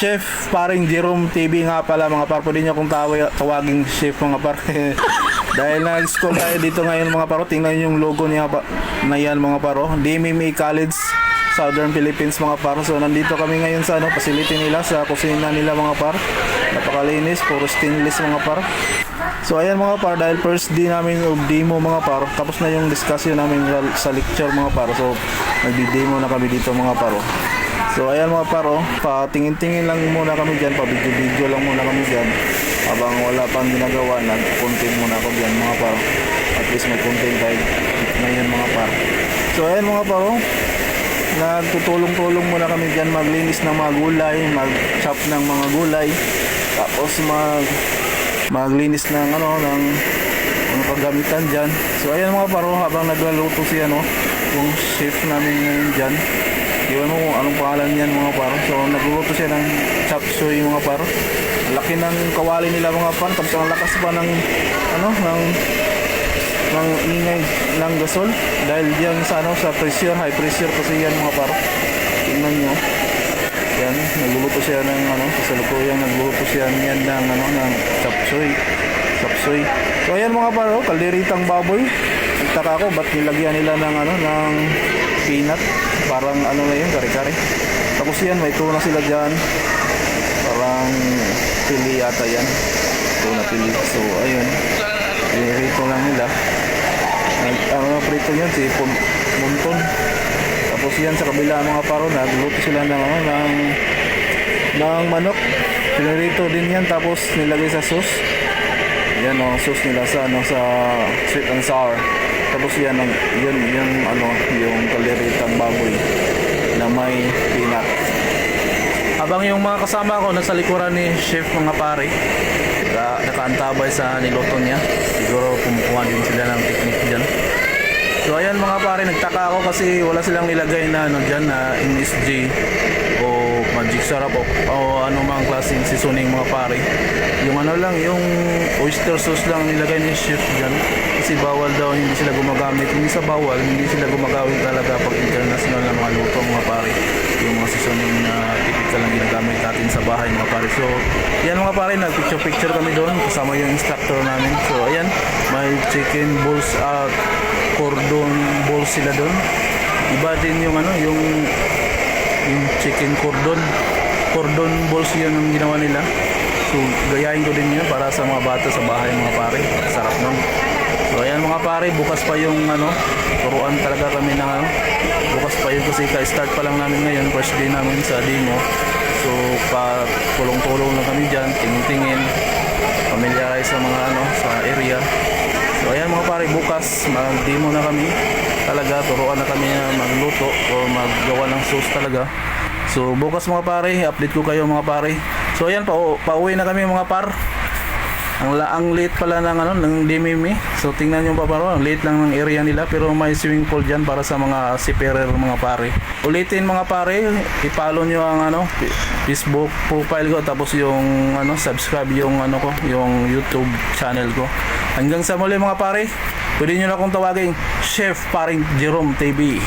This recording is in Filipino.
Chef paring Jerome TV nga pala mga par. Pwede nyo akong tawaging chef mga par. Dahil nag-school tayo dito ngayon mga paro. Tingnan yung logo niya na yan mga paro. DMMA College Southern Philippines mga par. So nandito kami ngayon sa facility nila, sa kusina nila mga par. Napakalinis, puro stainless mga par. So ayan mga par, dahil first day namin of demo mga par, tapos na yung discussion namin sa lecture mga par. So nagdi-demo na kami dito mga paro. So ayan mga paro, patingin-tingin lang muna kami dyan, pa-video-video lang muna kami dyan. Habang wala pang ginagawa, nag-content muna ako dyan mga paro. At least may content tayo ngayon mga paro. So ayan mga paro, nagtutulong-tulong muna kami dyan, maglinis ng mga gulay, mag-chop ng mga gulay. Tapos maglinis ng ng mga paggamitan dyan. So ayan mga paro, habang nagluluto siya yung chef namin ngayon dyan. Iwan mo anong pangalan niyan mga paro. So nagluluto siya ng chop suey mga paro. Laki ng kawali nila mga paro. Tapos ang lakas pa ng ingay ng gasol. Dahil diyan sa pressure, high pressure kasi yan mga paro. Tingnan nyo. Yan, nagluluto siya ng kasalukuyan nagluluto siya niyan ng chop suey. Chop suey. So ayan mga paro, kalderitang baboy. Nagtaka ako ba't nilagyan nila ng peanut, parang na yun, kare-kare. Tapos yan, may tuna sila dyan, parang pili yata yan, tuna pili. So ayun, rito lang nila. Prito yan si Monton. Tapos yan sa kabila mga paro, nagluto sila ng manok, pinirito din yan, tapos nilagay sa sauce. Yan sauce nila sa sweet and sour. Tapos yan yung kalderitang baboy na may peanut. Habang yung mga kasama ko nasa likuran ni chef mga pare, nakaantabay sa niluto niya. Siguro kumukuha din sila ng technique dyan. So ayan mga pare, nagtaka ako kasi wala silang nilagay na dyan na MSG o magic syrup o anumang klaseng seasoning mga pare. Yung yung oyster sauce lang nilagay ni chef dyan. Kasi bawal daw, hindi sila gumagamit. Hindi sa bawal, hindi sila gumagamit talaga pag international na mga luto mga pare. Yung mga seasoning na typical lang ginagamit natin sa bahay mga pare. So yan mga pare, nag-picture kami doon kasama yung instructor namin. So ayan, may chicken balls cordon balls sila doon. Iba din yung yung chicken cordon balls yun ang ginawa nila. So gayahin ko din yun para sa mga bata sa bahay mga pare. Sarap nun. So ayan mga pare, bukas pa yung turuan talaga kami na bukas pa yun kasi ka-start pa lang namin ngayon, first day namin sa demo. So pa tulong-tulong lang kami dyan, tingin-tingin, familiarize sa mga sa area. So ayan mga pare, bukas mag-demo na kami talaga, turuan na kami na magluto o maggawa ng sauce talaga. So bukas mga pare, update ko kayo mga pare. So ayan, pauwi na kami mga par. Ang late pala ng DMMA. So tingnan nyo pa paro, ang late lang ng area nila, pero may swimming pool dyan para sa mga seafarer mga pare. Ulitin mga pare, i-follow nyo ang Facebook profile ko, tapos yung subscribe yung yung YouTube channel ko. Hanggang sa muli mga pare, pwede nyo na akong tawagin Chef paring Jerome TV.